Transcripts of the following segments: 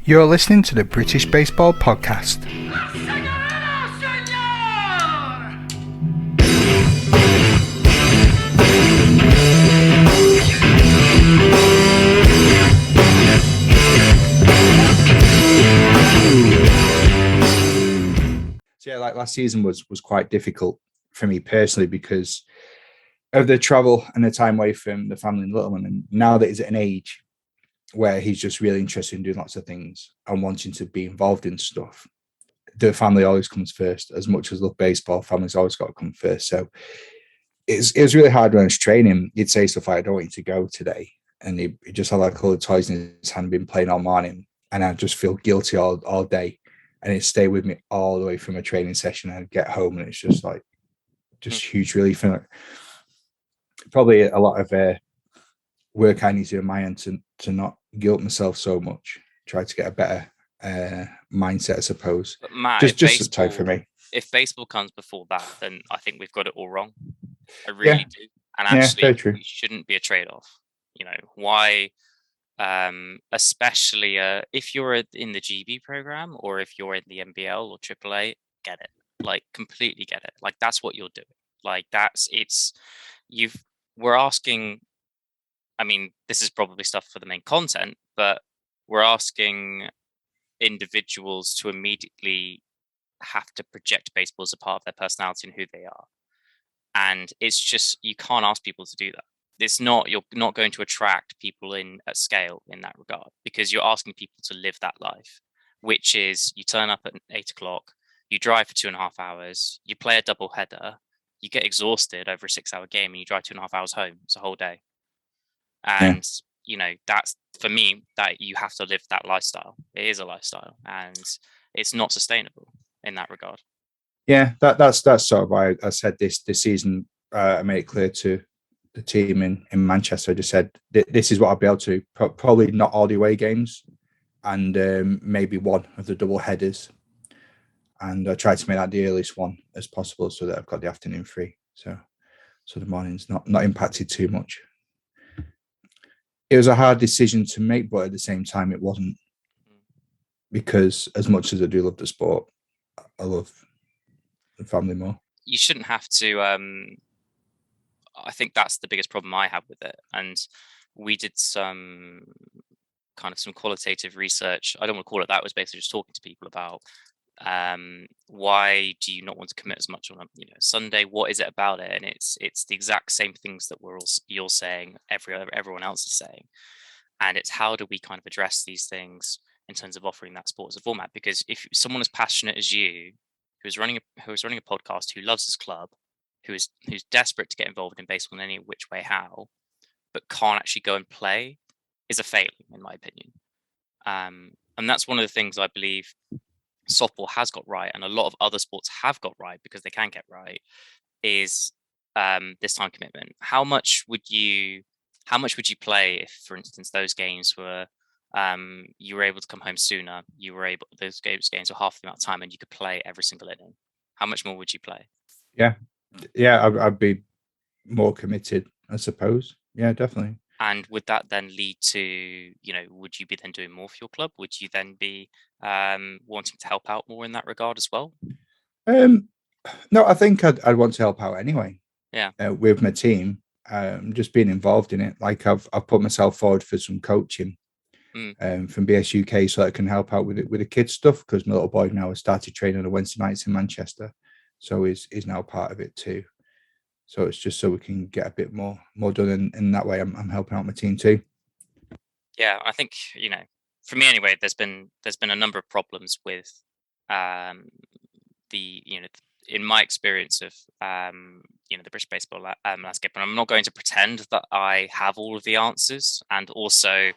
You're listening to the British Baseball Podcast. So yeah, like last season was quite difficult for me personally because of the travel and the time away from the family and little one. And now that he's at an age where he's just really interested in doing lots of things and wanting to be involved in stuff, the family always comes first. As much as love baseball, family's always got to come first. So it was really hard when I was training. He'd say stuff like, "I don't want you to go today," and he just had like all the toys in his hand, been playing all morning, and I just feel guilty all day, and it stayed with me all the way from a training session. I'd get home, and it's just like huge relief, and probably a lot of work I need to do on my end to not guilt myself so much. Try to get a better mindset, I suppose. But Matt, Just a time for me. If baseball comes before that, then I think we've got it all wrong. I really do. And actually, very true. it shouldn't be a trade-off. You know, why, especially if you're in the GB program or if you're in the NBL or AAA, get it. Like, completely get it. Like, that's what you're doing. Like, we're asking, I mean, this is probably stuff for the main content, but we're asking individuals to immediately have to project baseball as a part of their personality and who they are. And it's just, you can't ask people to do that. You're not going to attract people in at scale in that regard, because you're asking people to live that life, which is you turn up at 8 o'clock, you drive for 2.5 hours, you play a double header, you get exhausted over a 6-hour game, and you drive 2.5 hours home. It's a whole day. And you know, that's, for me, that you have to live that lifestyle. It is a lifestyle, and it's not sustainable in that regard. Yeah, that's sort of why I said this season. I made it clear to the team in Manchester. I just said this is what I'll be able to. Probably not all the away games, and maybe one of the double headers. And I tried to make that the earliest one as possible, so that I've got the afternoon free. So the morning's not impacted too much. It was a hard decision to make, but at the same time, it wasn't, because as much as I do love the sport, I love the family more. You shouldn't have to. I think that's the biggest problem I have with it. And we did some qualitative research. I don't want to call it that. It was basically just talking to people about why do you not want to commit as much on a Sunday? What is it about it? And it's the exact same things that you're saying, everyone else is saying. And it's how do we kind of address these things in terms of offering that sport as a format? Because if someone as passionate as you, who's running a podcast, who loves his club, who's desperate to get involved in baseball in any which way how, but can't actually go and play, is a failing, in my opinion. And that's one of the things I believe softball has got right, and a lot of other sports have got right, because they can get right, is this time commitment. How much would you play if, for instance, those games were you were able to come home sooner, those games were half the amount of time, and you could play every single inning? How much more would you play? Yeah, I'd be more committed, I suppose. Yeah, definitely. And would that then lead to, would you be then doing more for your club? Would you then be wanting to help out more in that regard as well? No, I think I'd want to help out anyway. Yeah. With my team, just being involved in it. Like I've put myself forward for some coaching from BS UK, so I can help out with the kids stuff, because my little boy now has started training on Wednesday nights in Manchester, so he's now part of it too. So it's just so we can get a bit more done, in that way I'm helping out my team too. Yeah, I think, for me anyway, there's been a number of problems with in my experience of the British baseball landscape, and I'm not going to pretend that I have all of the answers, and also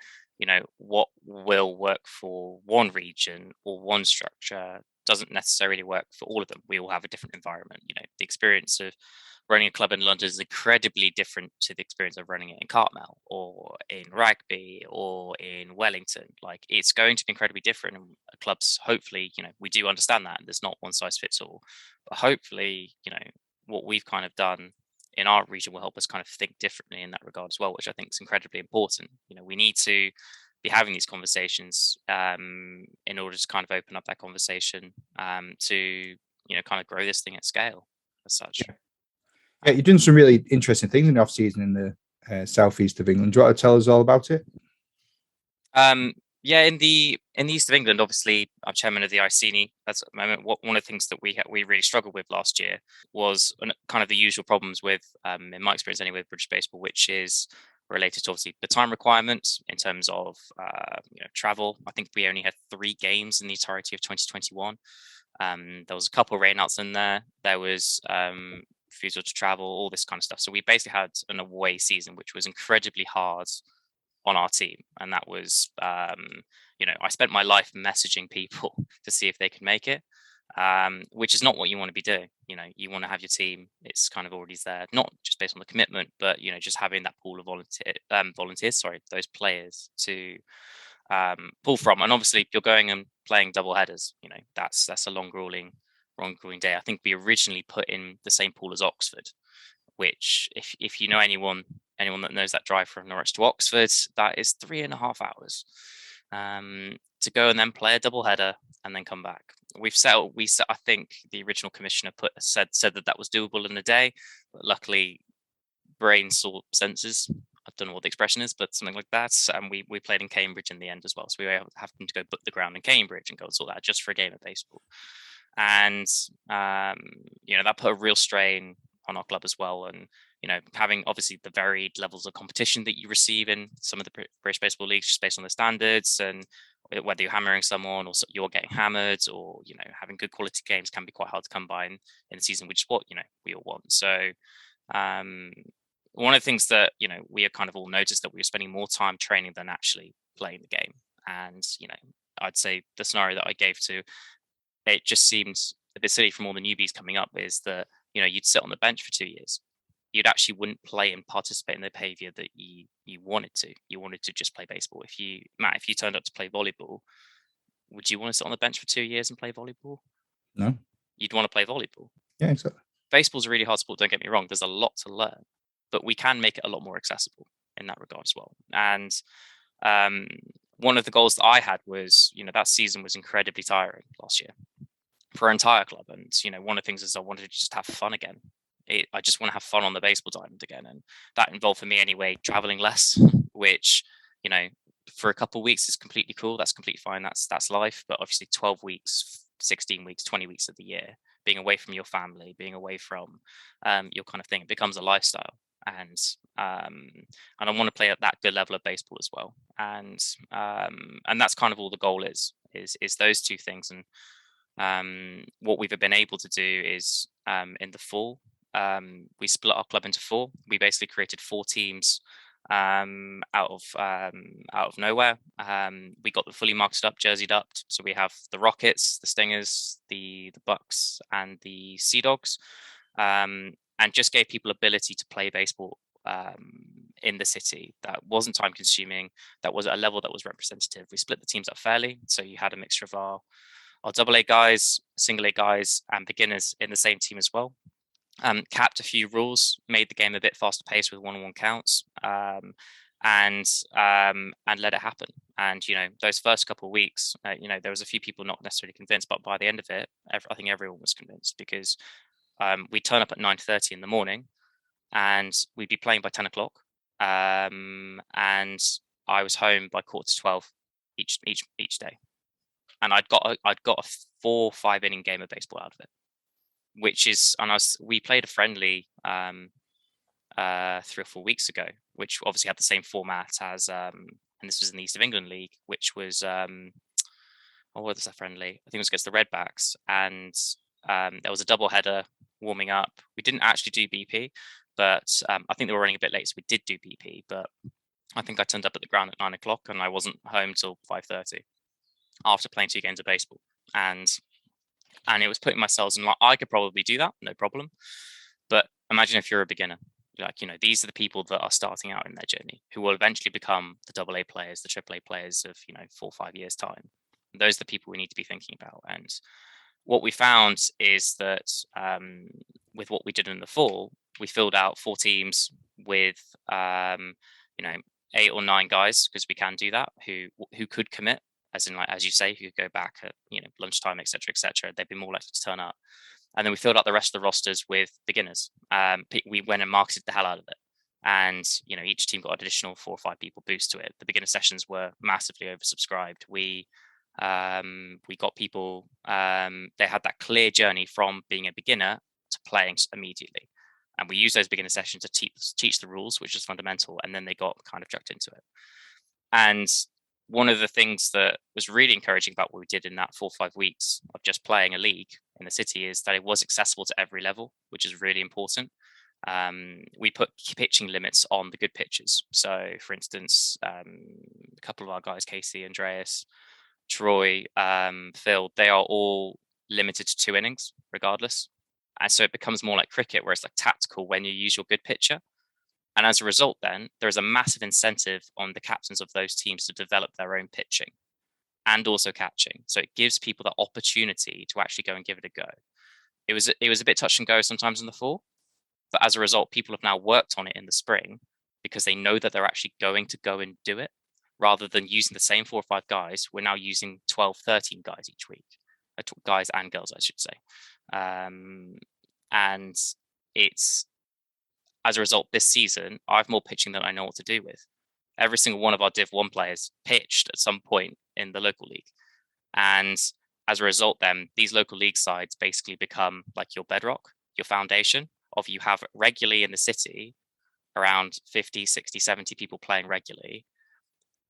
what will work for one region or one structure doesn't necessarily work for all of them. We all have a different environment. The experience of running a club in London is incredibly different to the experience of running it in Cartmel or in Rugby or in Wellington. Like, it's going to be incredibly different. And clubs, hopefully, we do understand that, and there's not one size fits all. But hopefully, what we've kind of done in our region will help us kind of think differently in that regard as well, which I think is incredibly important. We need to be having these conversations in order to kind of open up that conversation to kind of grow this thing at scale as such. Yeah, you've done some really interesting things in the off season in the southeast of England. Do you want to tell us all about it? Yeah, in the east of England, obviously, I'm chairman of the Icini. That's at the moment. One of the things that we really struggled with last year was kind of the usual problems with, in my experience anyway, with British baseball, which is related to obviously the time requirements in terms of travel. I think we only had 3 games in the entirety of 2021. There was a couple of rainouts in there. There was refusal to travel, all this kind of stuff. So we basically had an away season, which was incredibly hard on our team. And that was, I spent my life messaging people to see if they could make it, which is not what you want to be doing. You want to have your team, it's kind of already there, not just based on the commitment, but, just having that pool of those players to pull from. And obviously, if you're going and playing double headers, that's a long grueling day. I think we originally put in the same pool as Oxford, which if you know anyone that knows that drive from Norwich to Oxford, that is 3.5 hours to go and then play a double header and then come back. I think the original commissioner said that was doable in a day, but luckily brain saw senses. I don't know what the expression is, but something like that. And we played in Cambridge in the end as well. So we happened to go book the ground in Cambridge and go and saw that just for a game of baseball. And that put a real strain on our club as well. And having obviously the varied levels of competition that you receive in some of the British baseball leagues, just based on the standards, and whether you're hammering someone or you're getting hammered, or having good quality games can be quite hard to come by in the season, which is what we all want. So one of the things that we have kind of all noticed, that we were spending more time training than actually playing the game. And I'd say the scenario that I gave to it just seems a bit silly from all the newbies coming up, is that you'd sit on the bench for 2 years. You'd actually wouldn't play and participate in the behavior that you wanted to. You wanted to just play baseball. If you turned up to play volleyball, would you want to sit on the bench for 2 years and play volleyball? No. You'd want to play volleyball. Yeah, exactly. Baseball's a really hard sport, don't get me wrong. There's a lot to learn, but we can make it a lot more accessible in that regard as well. And one of the goals that I had was, that season was incredibly tiring last year for our entire club. And, one of the things is I wanted to just have fun again. I just want to have fun on the baseball diamond again. And that involved, for me anyway, traveling less, which, for a couple of weeks is completely cool. That's completely fine. That's life. But obviously 12 weeks, 16 weeks, 20 weeks of the year, being away from your family, being away from your kind of thing, it becomes a lifestyle. And I want to play at that good level of baseball as well. And that's kind of all the goal is those two things. And what we've been able to do is in the fall, we split our club into 4. We basically created 4 teams out of nowhere. We got them fully marketed up, jerseyed up. So we have the Rockets, the Stingers, the Bucks, and the Sea Dogs, and just gave people ability to play baseball in the city that wasn't time consuming, that was at a level that was representative. We split the teams up fairly, so you had a mixture of our double A guys, single A guys, and beginners in the same team as well. Capped a few rules, made the game a bit faster paced with 1-on-1 counts, and let it happen. And those first couple of weeks, there was a few people not necessarily convinced, but by the end of it, I think everyone was convinced, because we turn up at 9:30 in the morning, and we'd be playing by 10 o'clock, and I was home by 11:45 each day, and I'd got a 4 or 5 inning game of baseball out of it. Which is, and we played a friendly 3 or 4 weeks ago, which obviously had the same format as, and this was in the East of England League, which was, what was that friendly? I think it was against the Redbacks, and there was a double header warming up. We didn't actually do BP, but I think they were running a bit late, so we did do BP. But I think I turned up at the ground at 9 o'clock, and I wasn't home till 5:30 after playing 2 games of baseball, and it was putting myself in, like, I could probably do that, no problem. But imagine if you're a beginner, these are the people that are starting out in their journey, who will eventually become the AA players, the AAA players of, 4 or 5 years time. Those are the people we need to be thinking about. And what we found is that with what we did in the fall, we filled out 4 teams with, 8 or 9 guys, because we can do that, who could commit, as in, like, as you say, who could go back at, you know, lunchtime, etc., etc. They'd be more likely to turn up. And then we filled out the rest of the rosters with beginners. We went and marketed the hell out of it. And, you know, each team got an additional 4 or 5 people boost to it. The beginner sessions were massively oversubscribed. We got people, they had that clear journey from being a beginner to playing immediately. And we used those beginner sessions to teach the rules, which is fundamental. And then they got kind of chucked into it. And one of the things that was really encouraging about what we did in that 4 or 5 weeks of just playing a league in the city is that it was accessible to every level, which is really important. We put pitching limits on the good pitches. So, for instance, a couple of our guys, Casey, Andreas, Troy, Phil, they are all limited to 2 innings regardless. And so it becomes more like cricket, where it's like tactical when you use your good pitcher. And as a result, then there's a massive incentive on the captains of those teams to develop their own pitching and also catching. So it gives people the opportunity to actually go and give it a go. It was a bit touch and go sometimes in the fall, but as a result, people have now worked on it in the spring because they know that they're actually going to go and do it, rather than using the same 4 or 5 guys. We're now using 12, 13 guys each week, guys and girls, I should say. And it's, as a result, this season, I have more pitching than I know what to do with. Every single one of our Div 1 players pitched at some point in the local league. And as a result, then these local league sides basically become like your bedrock, your foundation of, you have regularly in the city around 50, 60, 70 people playing regularly,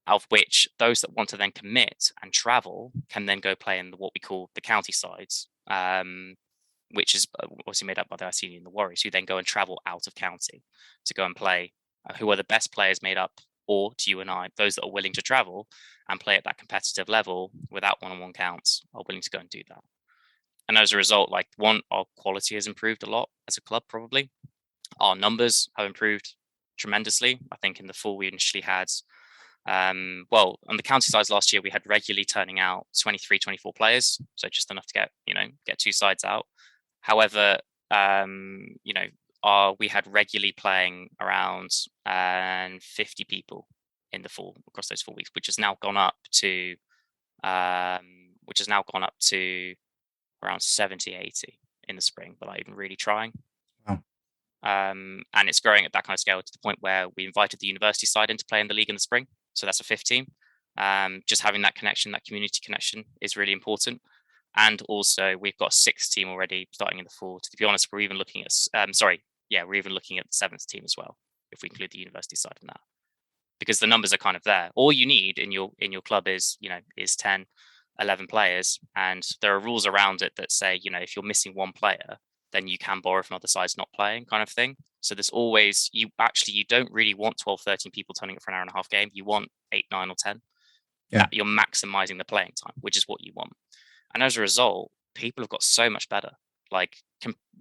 of which those that want to then commit and travel can then go play in what we call the county sides, which is obviously made up by the Icini and the Warriors, who then go and travel out of county to go and play, who are the best players made up, or to you and I, those that are willing to travel and play at that competitive level without one-on-one counts are willing to go and do that. And as a result, like, one, our quality has improved a lot as a club, probably. Our numbers have improved tremendously. I think in the fall we initially had, well, on the county sides last year, we had regularly turning out 23, 24 players. So just enough to get 2 sides out. However, we had regularly playing around 50 people in the fall across those 4 weeks, which has now gone up to around 70, 80 in the spring, without even really trying. Wow. And it's growing at that kind of scale to the point where we invited the university side in to play in the league in the spring. So that's a 5th team. Just having that connection, that community connection, is really important. And also, we've got a 6th team already starting in the fall. To be honest, we're even looking at we're even looking at the 7th team as well, if we include the university side in that, because the numbers are kind of there. All you need in your club is 10, 11 players, and there are rules around it that say, if you're missing 1 player, then you can borrow from other sides not playing, kind of thing. So there's always, you don't really want 12, 13 people turning up for an hour and a half game. You want 8, 9 or 10. Yeah. That you're maximizing the playing time, which is what you want. And as a result, people have got so much better. Like,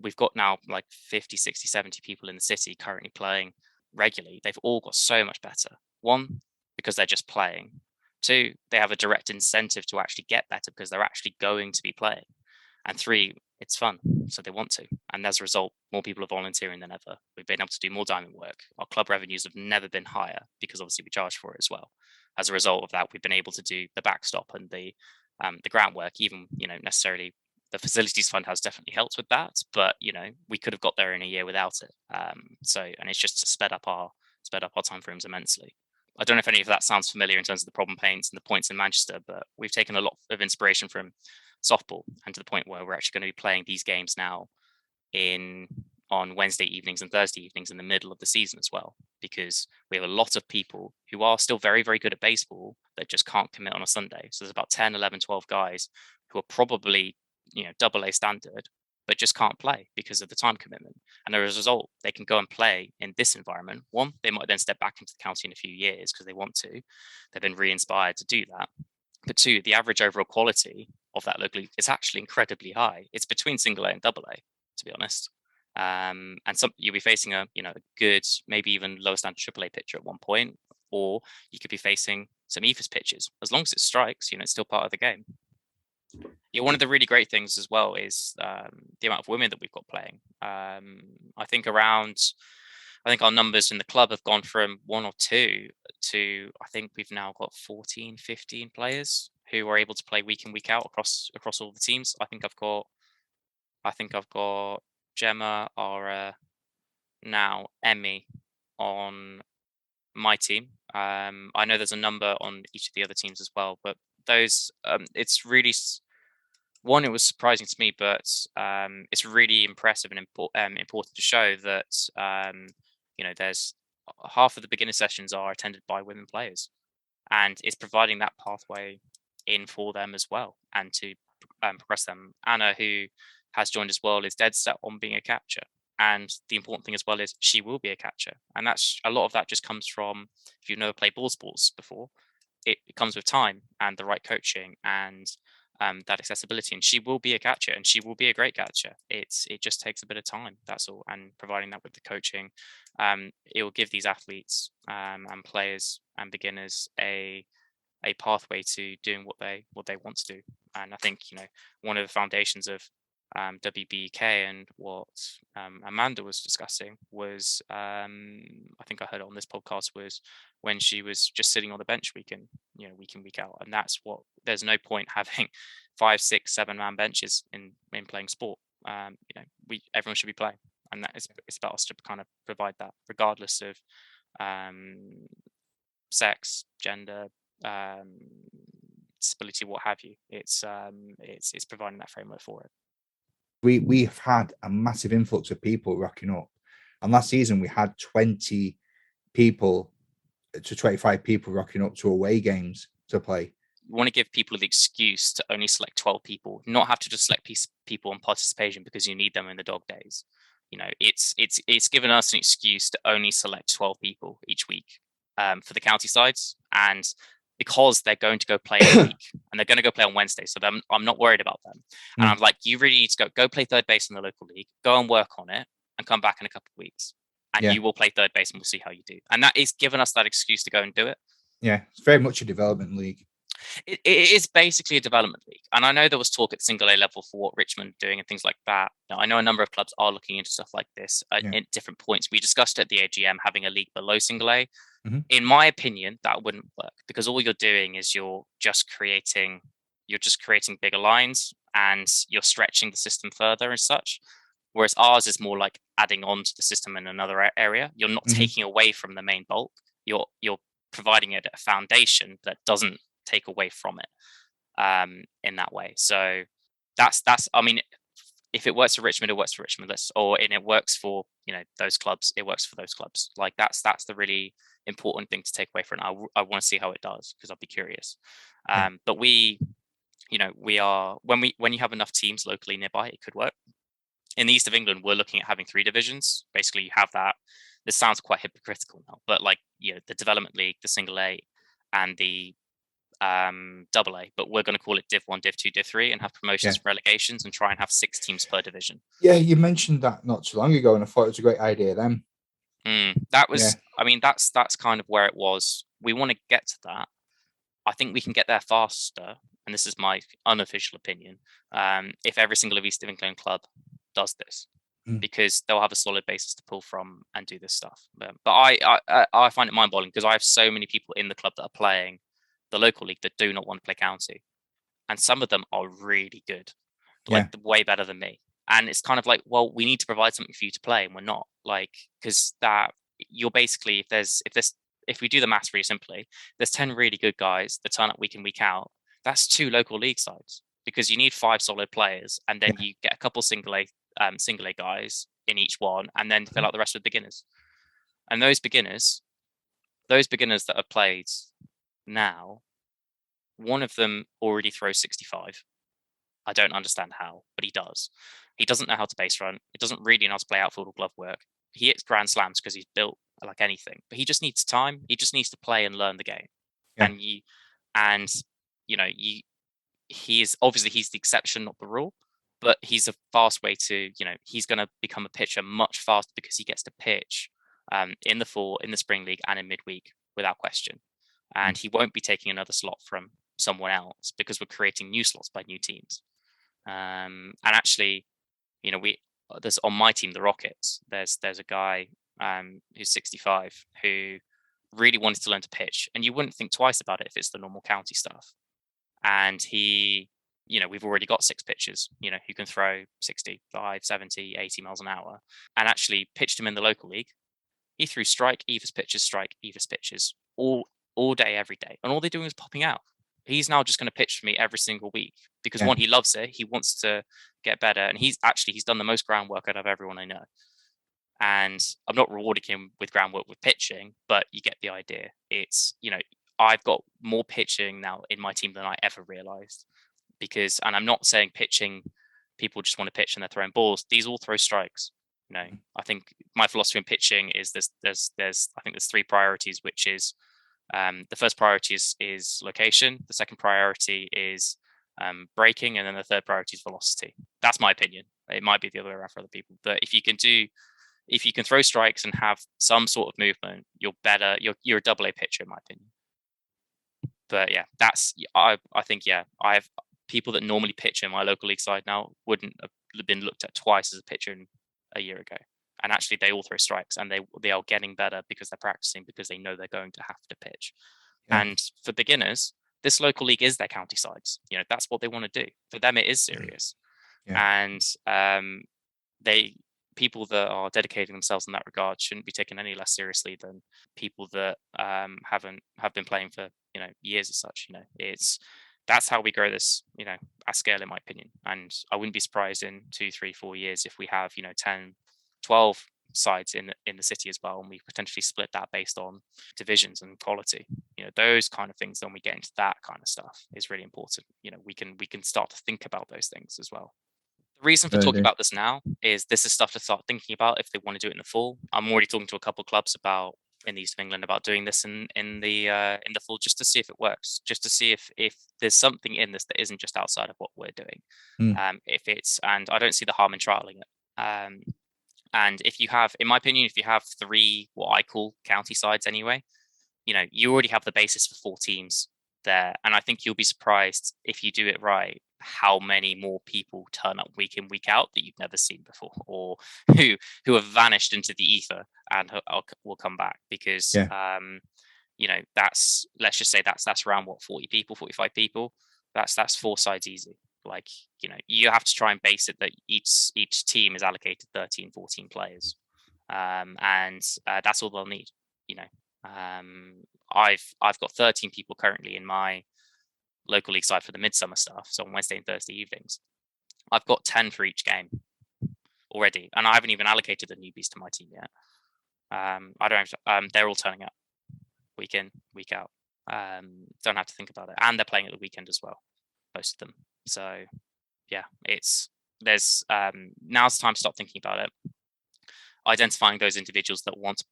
we've got now like 50, 60, 70 people in the city currently playing regularly. They've all got so much better. 1, because they're just playing. 2, they have a direct incentive to actually get better because they're actually going to be playing. And 3, it's fun, so they want to. And as a result, more people are volunteering than ever. We've been able to do more diamond work. Our club revenues have never been higher because obviously we charge for it as well. As a result of that, we've been able to do the backstop and the groundwork. Even necessarily the facilities fund has definitely helped with that, but we could have got there in a year without it. And it's just sped up our timeframes immensely. I don't know if any of that sounds familiar in terms of the problem paints and the points in Manchester, but we've taken a lot of inspiration from softball, and to the point where we're actually going to be playing these games now on Wednesday evenings and Thursday evenings in the middle of the season as well, because we have a lot of people who are still very, very good at baseball that just can't commit on a Sunday. So there's about 10, 11, 12 guys who are probably, AA standard, but just can't play because of the time commitment. And as a result, they can go and play in this environment. 1, they might then step back into the county in a few years because they want to. They've been re-inspired to do that. But 2, the average overall quality of that local league is actually incredibly high. It's between single A and AA, to be honest. And you'll be facing a good, maybe even lower standard AAA pitcher at one point, or you could be facing some EFIS pitches. As long as it strikes, it's still part of the game. Yeah, one of the really great things as well is the amount of women that we've got playing. I think our numbers in the club have gone from 1 or 2 to, I think we've now got 14, 15 players who are able to play week in, week out across all the teams. I think I've got Gemma, Ara, now Emmy on my team. I know there's a number on each of the other teams as well, but those, it's really, one, it was surprising to me, but it's really impressive and important to show that there's half of the beginner sessions are attended by women players, and it's providing that pathway in for them as well, and to progress them. Anna, who has joined as well, is dead set on being a catcher, and the important thing as well is she will be a catcher, and that's a lot of that just comes from, if you've never played ball sports before, it comes with time and the right coaching and that accessibility, and she will be a catcher, and she will be a great catcher. It just takes a bit of time, that's all, and providing that with the coaching, it will give these athletes and players and beginners a pathway to doing what they want to do. And I think one of the foundations of WBK and what Amanda was discussing was, I think I heard it on this podcast, was when she was just sitting on the bench week in, week out. And that's what, there's no point having 5, 6, 7-man benches in playing sport. Everyone should be playing, and that is, it's about us to kind of provide that, regardless of sex, gender, disability, what have you. It's providing that framework for it. We've had a massive influx of people rocking up, and last season we had 20 people to 25 people rocking up to away games to play. We want to give people the excuse to only select 12 people, not have to just select people on participation because you need them in the dog days. It's given us an excuse to only select 12 people each week for the county sides, and because they're going to go play in a week, and they're going to go play on Wednesday, so I'm not worried about them. And I'm like, you really need to go play third base in the local league, go and work on it, and come back in a couple of weeks, and you will play third base, and we'll see how you do. And that is given us that excuse to go and do it. Yeah, it's very much a development league. It is basically a development league, and I know there was talk at single A level for what Richmond are doing and things like that. I know a number of clubs are looking into stuff like this at different points. We discussed at the AGM having a league below single A. Mm-hmm. In my opinion, that wouldn't work, because all you're doing is you're just creating bigger lines, and you're stretching the system further and such. Whereas ours is more like adding on to the system in another area. You're not taking away from the main bulk. You're providing it a foundation that doesn't take away from it in that way. So that's I mean, if it works for Richmond, it works for Richmond. It works for those clubs, it works for those clubs. Like that's the really important thing to take away from it. I want to see how it does, because I'll be curious. But we are, when you have enough teams locally nearby, it could work. In the east of England, we're looking at having 3 divisions. Basically, you have that. This sounds quite hypocritical now, but the development league, the single A, and the double A, but we're going to call it Div 1, Div 2, Div 3, and have promotions, relegations, and try and have 6 teams per division. Yeah, you mentioned that not too long ago, and I thought it was a great idea then. That was, I mean, that's kind of where it was. We want to get to that. I think we can get there faster, and this is my unofficial opinion, if every single East of England club does this, because they'll have a solid basis to pull from and do this stuff. But I find it mind-boggling, because I have so many people in the club that are playing the local league that do not want to play county, and some of them are really good, way better than me. And it's kind of like, well, we need to provide something for you to play, and we're not, because that you're basically, if we do the maths really simply, there's 10 really good guys that turn up week in, week out. That's 2 local league sides, because you need 5 solid players, and then you get a couple single A guys in each one, and then fill out the rest with beginners. And those beginners that have played now, one of them already throws 65. I don't understand how, but he does. He doesn't know how to base run. He doesn't really know how to play outfield or glove work. He hits grand slams because he's built like anything, but he just needs time. He just needs to play and learn the game. He is obviously, he's the exception, not the rule, but he's a fast way to, he's going to become a pitcher much faster, because he gets to pitch in the fall, in the spring league, and in midweek without question. And he won't be taking another slot from someone else, because we're creating new slots by new teams. And actually, there's on my team, the Rockets, there's a guy who's 65 who really wanted to learn to pitch, and you wouldn't think twice about it if it's the normal county stuff. And he, we've already got 6 pitchers, who can throw 65, 70, 80 miles an hour, and actually pitched him in the local league. He threw strike, Eva's pitches all day, every day. And all they're doing is popping out. He's now just going to pitch for me every single week because one, he loves it. He wants to get better. And he's done the most groundwork out of everyone I know. And I'm not rewarding him with groundwork with pitching, but you get the idea. It's, I've got more pitching now in my team than I ever realized and I'm not saying pitching, people just want to pitch and they're throwing balls. These all throw strikes. I think my philosophy in pitching is there's 3 priorities, which is the first priority is location, the second priority is braking, and then the third priority is velocity. That's my opinion. It might be the other way around for other people, but if you can throw strikes and have some sort of movement, you're better. You're a double A pitcher in my opinion. But yeah, I think I have people that normally pitch in my local league side now wouldn't have been looked at twice as a pitcher a year ago. And actually they all throw strikes, and they are getting better because they're practicing, because they know they're going to have to pitch. And for beginners, this local league is their county sides. That's what they want to do. For them, it is serious. And people that are dedicating themselves in that regard shouldn't be taken any less seriously than people that have been playing for years as such. That's how we grow this at scale, in my opinion. And I wouldn't be surprised in 2, 3, 4 years if we have 10, 12 sides in the city as well, and we potentially split that based on divisions and quality. Those kind of things, when we get into that kind of stuff, is really important. We can start to think about those things as well. The reason for talking about this now is this is stuff to start thinking about if they want to do it in the fall. I'm already talking to a couple of clubs in the East of England about doing this in the fall, just to see if it works, just to see if there's something in this that isn't just outside of what we're doing. And I don't see the harm in trialing it. And if you have, in my opinion, if you have 3 what I call county sides anyway, you already have the basis for 4 teams there. And I think you'll be surprised if you do it right, how many more people turn up week in, week out that you've never seen before, or who have vanished into the ether and will come back because, let's just say that's around 40 people, 45 people. That's 4 sides easy. Like, you have to try and base it that each team is allocated 13, 14 players. And that's all they'll need. I've got 13 people currently in my local league side for the midsummer stuff. So on Wednesday and Thursday evenings, I've got 10 for each game already. And I haven't even allocated the newbies to my team yet. I don't have they're all turning up week in, week out. Don't have to think about it. And they're playing at the weekend as well, most of them. So yeah, now's the time to start thinking about it. Identifying those individuals that want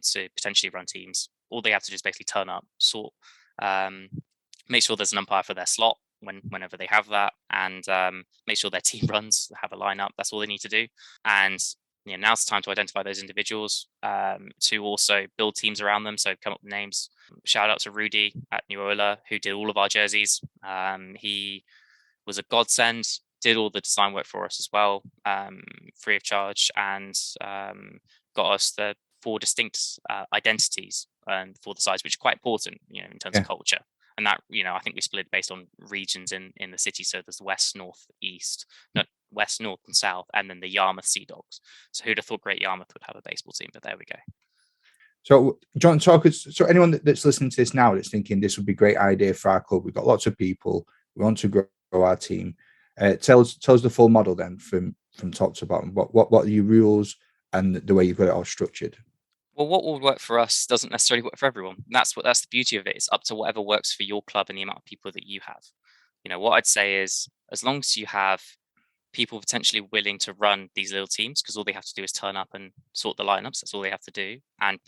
to potentially run teams. All they have to do is basically turn up, make sure there's an umpire for their slot whenever they have that, and make sure their team runs, have a lineup. That's all they need to do. And now's the time to identify those individuals, to also build teams around them. So come up with names. Shout out to Rudy at New Ola, who did all of our jerseys. He was a godsend, did all the design work for us as well, free of charge, and got us the 4 distinct identities for the sides, which is quite important, in terms of culture. And that, I think we split based on regions in the city. So there's west, north, east, west, north, and south, and then the Yarmouth Sea Dogs. So who'd have thought Great Yarmouth would have a baseball team? But there we go. So, John, so anyone that's listening to this now that's thinking this would be a great idea for our club, we've got lots of people, we want to grow our team. Tell us the full model then from top to bottom. What are your rules and the way you've got it all structured? Well, what will work for us doesn't necessarily work for everyone. And that's the beauty of it. It's up to whatever works for your club and the amount of people that you have. What I'd say is, as long as you have people potentially willing to run these little teams, because all they have to do is turn up and sort the lineups. That's all they have to do. And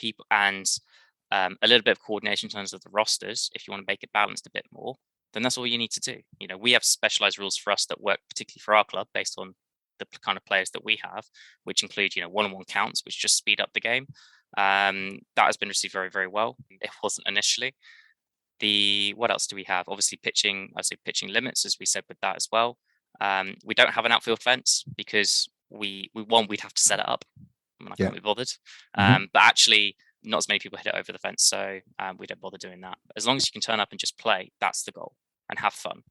a little bit of coordination in terms of the rosters, if you want to make it balanced a bit more, then that's all you need to do. We have specialized rules for us that work particularly for our club based on the kind of players that we have, which include, one-on-one counts, which just speed up the game. That has been received very, very well. It wasn't initially. What else do we have? Obviously pitching limits, as we said with that as well. We don't have an outfield fence because we'd have to set it up. I can't be bothered. But actually not as many people hit it over the fence, so we don't bother doing that. As long as you can turn up and just play, that's the goal, and have fun.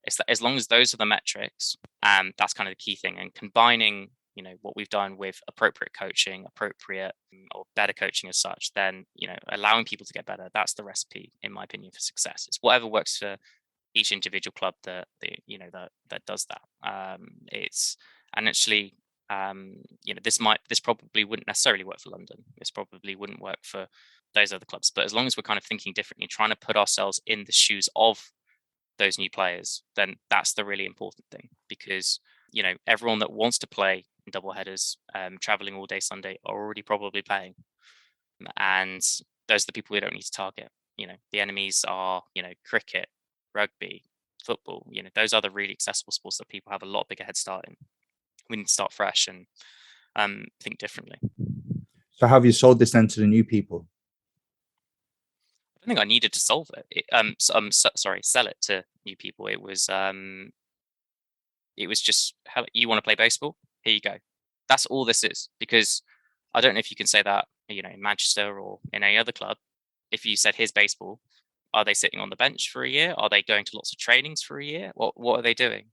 It's that, as long as those are the metrics, that's kind of the key thing. And combining, what we've done with appropriate coaching, appropriate or better coaching as such, then allowing people to get better. That's the recipe, in my opinion, for success. It's whatever works for each individual club that does that. This probably wouldn't necessarily work for London. This probably wouldn't work for those other clubs. But as long as we're kind of thinking differently, trying to put ourselves in the shoes of those new players, then that's the really important thing. Because everyone that wants to play in double headers, traveling all day Sunday, are already probably playing, and those are the people we don't need to target. The enemies are cricket, rugby, football. Those are the really accessible sports that people have a lot bigger head start in. We need to start fresh and think differently. So have you sold this then to the new people? I don't think I needed to solve it. Sell it to new people. It was just, you want to play baseball? Here you go. That's all this is. Because I don't know if you can say that, in Manchester or in any other club. If you said, here's baseball, are they sitting on the bench for a year? Are they going to lots of trainings for a year? What are they doing?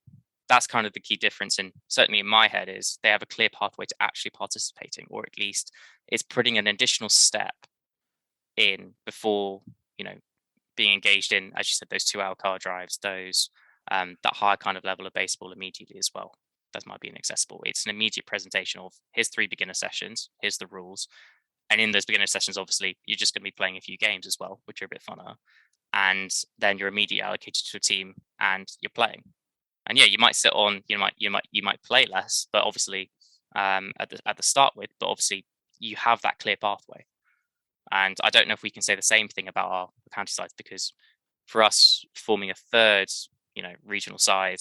That's kind of the key difference. And certainly in my head is they have a clear pathway to actually participating, or at least it's putting an additional step in before, being engaged in, as you said, those 2-hour car drives, those that higher kind of level of baseball immediately as well. That might be inaccessible. It's an immediate presentation of, here's 3 beginner sessions, here's the rules. And in those beginner sessions, obviously, you're just going to be playing a few games as well, which are a bit funner. And then you're immediately allocated to a team and you're playing. And yeah, you might sit on, you might play less, but obviously at the start with, but obviously you have that clear pathway. And I don't know if we can say the same thing about our county sides, because for us, forming a third, regional side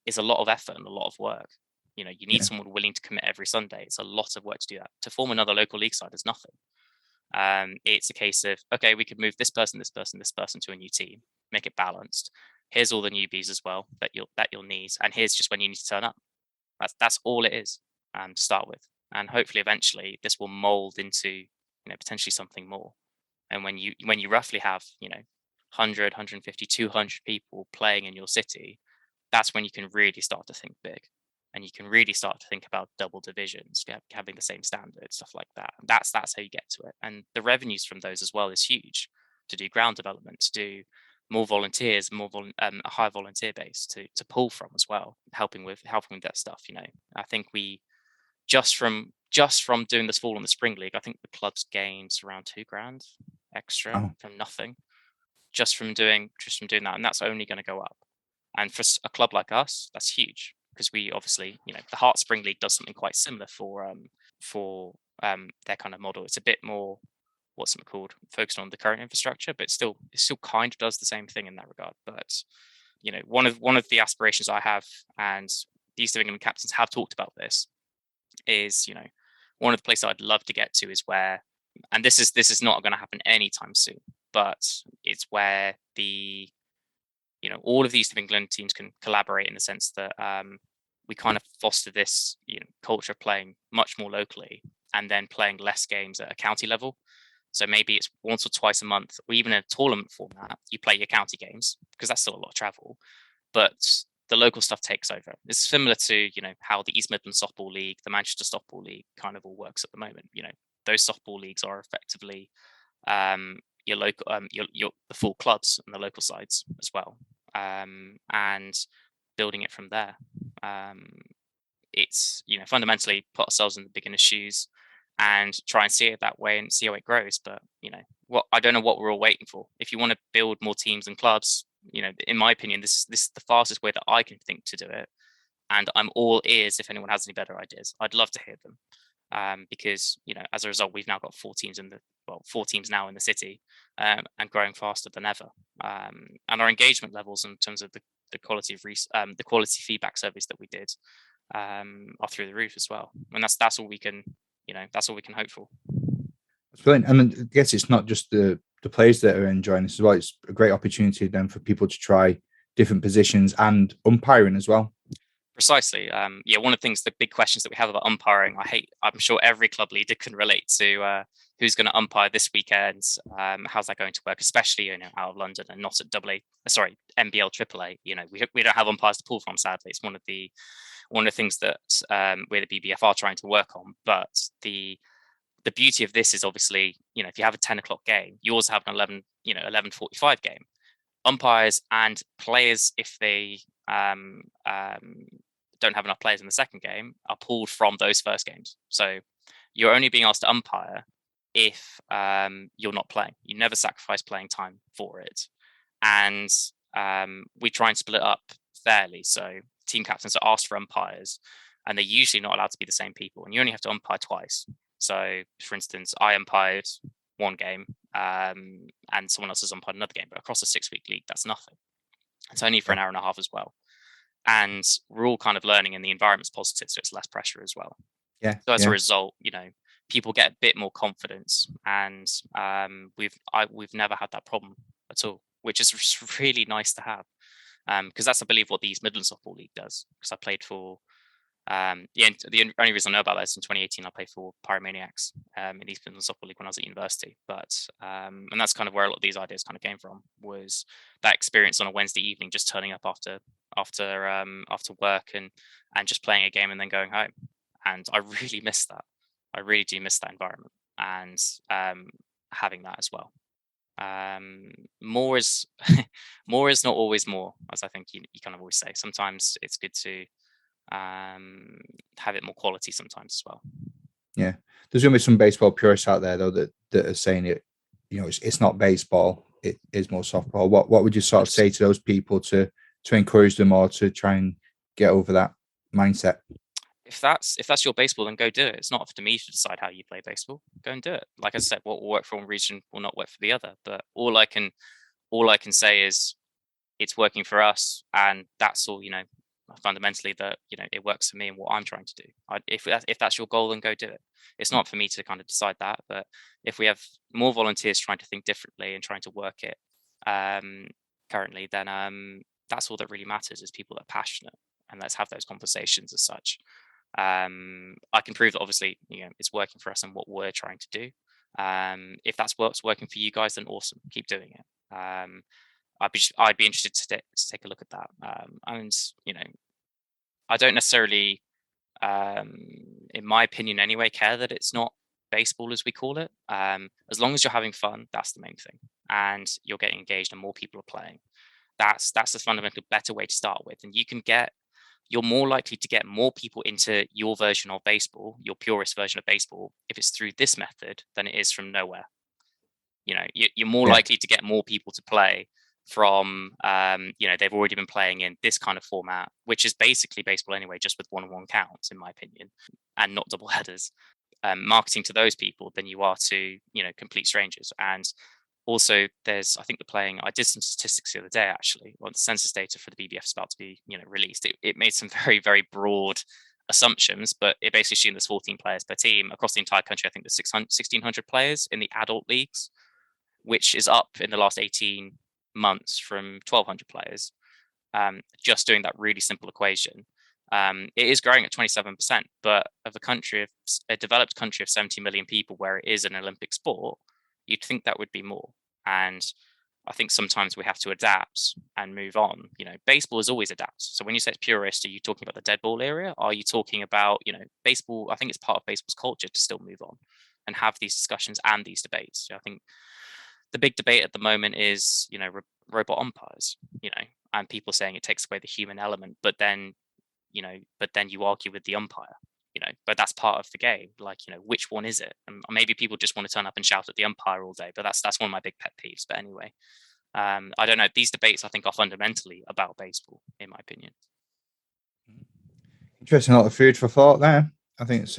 is a lot of effort and a lot of work. You need someone willing to commit every Sunday. It's a lot of work to do that. To form another local league side is nothing. It's a case of, okay, we could move this person to a new team, make it balanced. Here's all the newbies as well that you'll need, and here's just when you need to turn up. That's all it is to start with, and hopefully eventually this will mold into potentially something more. And when you roughly have 100, 150, 200 people playing in your city, that's when you can really start to think big, and you can really start to think about double divisions, having the same standards, stuff like that. That's how you get to it, and the revenues from those as well is huge. To do ground development, to do more volunteers, a higher volunteer base to pull from as well, helping with that stuff. I think we just from doing this fall in the spring league, I think the club's gained around £2,000 extra from nothing, just from doing that, and that's only going to go up. And for a club like us, that's huge, because we obviously, the Heart Spring League does something quite similar for their kind of model. It's a bit more, what's it called, focused on the current infrastructure, but it still kind of does the same thing in that regard. But one of the aspirations I have, and the East of England captains have talked about this, is one of the places I'd love to get to is where, and this is not going to happen anytime soon, but it's where the all of the East of England teams can collaborate in the sense that we kind of foster this culture of playing much more locally, and then playing less games at a county level. So maybe it's once or twice a month, or even in a tournament format, you play your county games, because that's still a lot of travel, but the local stuff takes over. It's similar to how the East Midlands Softball League, the Manchester Softball League kind of all works at the moment. Those softball leagues are effectively your local, your the full clubs and the local sides as well, and building it from there. It's fundamentally put ourselves in the beginner's shoes and try and see it that way and see how it grows. But I don't know what we're all waiting for. If you want to build more teams and clubs, in my opinion, this is the fastest way that I can think to do it, and I'm all ears if anyone has any better ideas. I'd love to hear them, because as a result, we've now got 4 teams now in the city, and growing faster than ever. And our engagement levels in terms of the quality of the quality feedback surveys that we did are through the roof as well. And that's all we can hope for. It's brilliant. I mean, I guess it's not just the players that are enjoying this as well. It's a great opportunity then for people to try different positions and umpiring as well. Precisely. Yeah, one of the things, the big questions that we have about umpiring, I'm sure every club leader can relate to who's going to umpire this weekend. How's that going to work, especially out of London and not at NBL AAA. We don't have umpires to pull from. Sadly, it's one of the things that we the BBF are trying to work on. But the beauty of this is obviously, if you have a 10 o'clock game, you also have an 11:45 game. Umpires and players, if they don't have enough players in the second game, are pulled from those first games. So you're only being asked to umpire if you're not playing. You never sacrifice playing time for it. And we try and split up fairly. So team captains are asked for umpires, and they're usually not allowed to be the same people. And you only have to umpire twice. So, for instance, I umpired one game, and someone else has umpired another game. But across a 6-week league, that's nothing. It's only for an hour and a half as well. And we're all kind of learning, and the environment's positive, so it's less pressure as well. Yeah. So as a result, people get a bit more confidence, and we've never had that problem at all, which is really nice to have, because that's, I believe, what the East Midlands Softball League does. Because I played for the only reason I know about that is in 2018 I played for Pyromaniacs in the East Midlands Softball League when I was at university. But and that's kind of where a lot of these ideas kind of came from, was that experience on a Wednesday evening, just turning up after work and just playing a game and then going home. And I really miss that. I really do miss that environment, and having that as well. More is more is not always more, as I think you kind of always say. Sometimes it's good to have it more quality sometimes as well. Yeah, there's going to be some baseball purists out there though that are saying it's not baseball, it is more softball. What would you sort of say to those people to encourage them, or to try and get over that mindset? If that's your baseball, then go do it. It's not up to me to decide how you play baseball. Go and do it. Like I said, what will work for one region will not work for the other. But all I can say is it's working for us, and that's all. Fundamentally, that it works for me and what I'm trying to do. If that's your goal, then go do it. It's not for me to kind of decide that. But if we have more volunteers trying to think differently and trying to work it currently, then that's all that really matters, is people that are passionate, and let's have those conversations as such. I can prove that obviously it's working for us and what we're trying to do. If that's what's working for you guys, then awesome, keep doing it. I'd be interested to take a look at that. And I don't necessarily, in my opinion anyway, care that it's not baseball as we call it. As long as you're having fun, that's the main thing, and you're getting engaged and more people are playing. That's a fundamental better way to start with, and you're more likely to get more people into your version of baseball, your purist version of baseball, if it's through this method than it is from nowhere. You're more likely to get more people to play from they've already been playing in this kind of format, which is basically baseball anyway, just with 1-on-1 counts, in my opinion, and not double headers. Marketing to those people than you are to complete strangers. And also, I did some statistics the other day, actually, on the census data for the BBF is about to be released. It made some very, very broad assumptions, but it basically assumed there's 14 players per team across the entire country. I think there's 1,600 players in the adult leagues, which is up in the last 18 months from 1,200 players. Just doing that really simple equation. It is growing at 27%, but of a developed country of 70 million people, where it is an Olympic sport, you'd think that would be more. And I think sometimes we have to adapt and move on. Baseball is always adapt. So when you say it's purist, are you talking about the dead ball area? Are you talking about, baseball? I think it's part of baseball's culture to still move on and have these discussions and these debates. I think the big debate at the moment is, robot umpires, and people saying it takes away the human element, but then you argue with the umpire. But that's part of the game. Like, which one is it? And maybe people just want to turn up and shout at the umpire all day, but that's one of my big pet peeves. But anyway, I don't know. These debates, I think, are fundamentally about baseball, in my opinion. Interesting, a lot of food for thought there. I think it's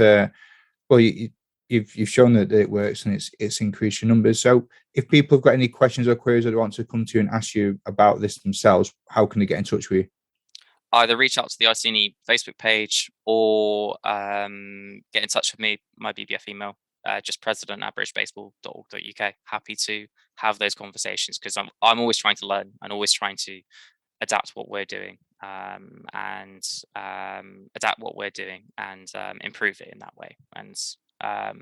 you've shown that it works, and it's increased your numbers. So if people have got any questions or queries that they want to come to you and ask you about this themselves, how can they get in touch with you? Either reach out to the Icini Facebook page, or get in touch with me, my BBF email, just president@britishbaseball.org.uk. Happy to have those conversations, because I'm always trying to learn and always trying to adapt what we're doing, and improve it in that way. And I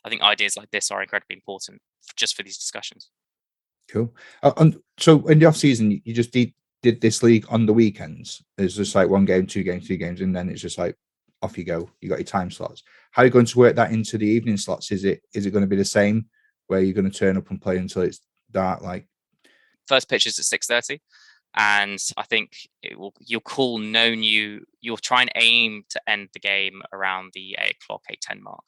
think ideas like this are incredibly important just for these discussions. Cool. So in the off season, you just did this league on the weekends. It's just like 1 game, 2 games, 3 games, and then it's just like off you go. You got your time slots. How are you going to work that into the evening slots? Is it going to be the same, where you're going to turn up and play until it's dark? Like, first pitch is at 6:30, and I think you'll try and aim to end the game around the 8:00, 8:10 mark.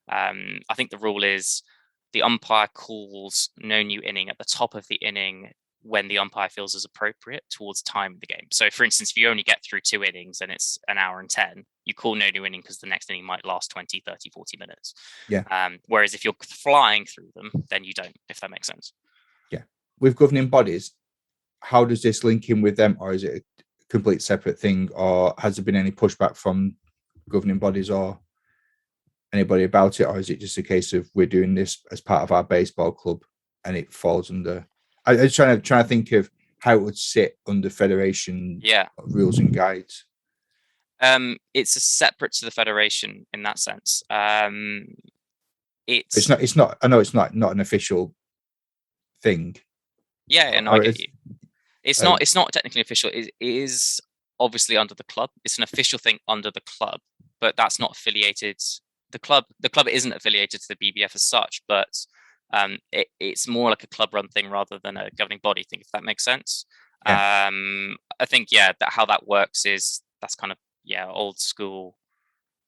I think the rule is the umpire calls no new inning at the top of the inning when the umpire feels is appropriate towards time of the game. So for instance, if you only get through 2 innings and it's an hour and 10, you call no new inning because the next inning might last 20, 30, 40 minutes. Yeah. Whereas if you're flying through them, then you don't, if that makes sense. Yeah. With governing bodies, how does this link in with them, or is it a complete separate thing, or has there been any pushback from governing bodies or anybody about it, or is it just a case of we're doing this as part of our baseball club and it falls under? I was trying to think of how it would sit under federation rules and guides. It's separate to the federation in that sense. It's not. I know it's not an official thing. Yeah, and I get you. It's not technically official. It is obviously under the club. It's an official thing under the club, but that's not affiliated. The club isn't affiliated to the BBF as such, but it's more like a club-run thing rather than a governing body thing, if that makes sense. Yeah. I think how that works is that's kind of old school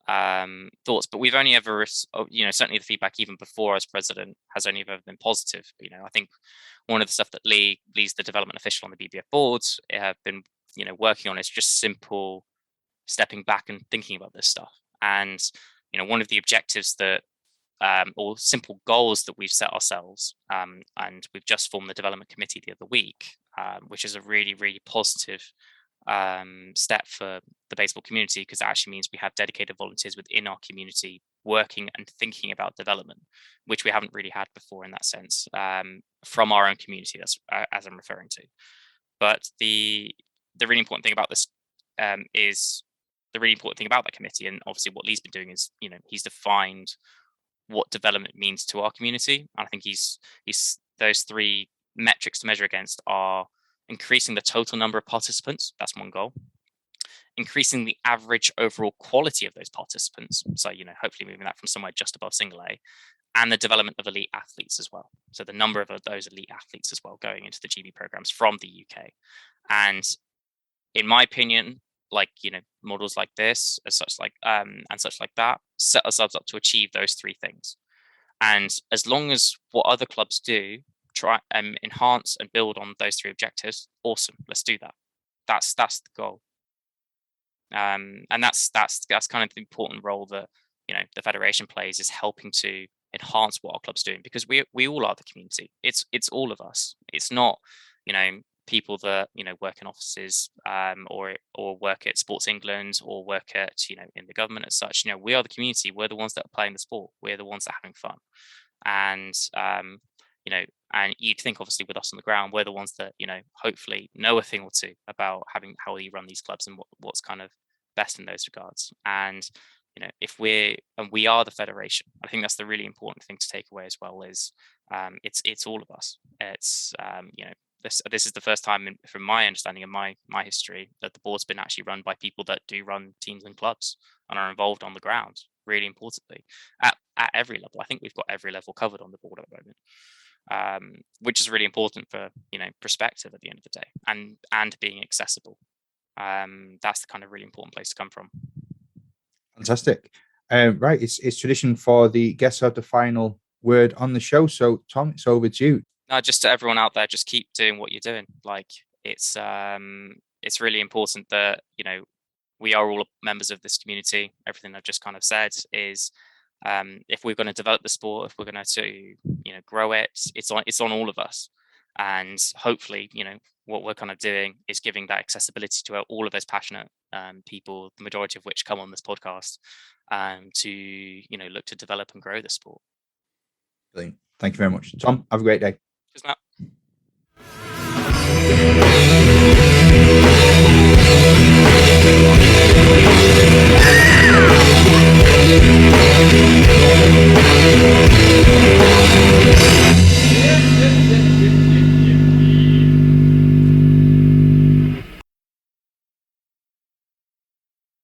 thoughts, but we've only ever, certainly the feedback even before as president has only ever been positive. I think one of the stuff that Lee's the development official on the BBF boards have been working on is just simple stepping back and thinking about this stuff. And one of the objectives that or simple goals that we've set ourselves, and we've just formed the development committee the other week, which is a really, really positive step for the baseball community, because it actually means we have dedicated volunteers within our community working and thinking about development, which we haven't really had before in that sense, from our own community. That's as I'm referring to. But the really important thing about this is the really important thing about that committee, and obviously what Lee's been doing is, he's defined what development means to our community. And I think he's those 3 metrics to measure against are increasing the total number of participants. That's one goal. Increasing the average overall quality of those participants. So, hopefully moving that from somewhere just above single A, and the development of elite athletes as well. So the number of those elite athletes as well going into the GB programs from the UK. And in my opinion, models like this, and such like that, set ourselves up to achieve those 3 things. And as long as what other clubs do try and enhance and build on those 3 objectives, awesome, let's do that. That's the goal. And that's kind of the important role that the federation plays, is helping to enhance what our club's doing, because we all are the community. It's all of us. It's not people that work in offices, or work at Sports England, or work at in the government as such. We are the community. We're the ones that are playing the sport. We're the ones that are having fun. And and you'd think obviously with us on the ground, we're the ones that hopefully know a thing or two about how you run these clubs and what's kind of best in those regards. And we are the federation. I think that's the really important thing to take away as well, is it's all of us. It's this is the first time from my understanding of my history that the board's been actually run by people that do run teams and clubs and are involved on the ground, really importantly, at every level. I think we've got every level covered on the board at the moment, which is really important for perspective at the end of the day, and being accessible. That's the kind of really important place to come from. Fantastic. Right, it's tradition for the guests to have the final word on the show. So Tom, it's over to you. Just to everyone out there, just keep doing what you're doing. It's really important that we are all members of this community. Everything I've just kind of said is, if we're going to develop the sport, if we're going to grow it, it's on all of us. And hopefully what we're kind of doing is giving that accessibility to all of those passionate people, the majority of which come on this podcast, to look to develop and grow the sport. Brilliant. Thank you very much, Tom. Have a great day. Cheers, Matt.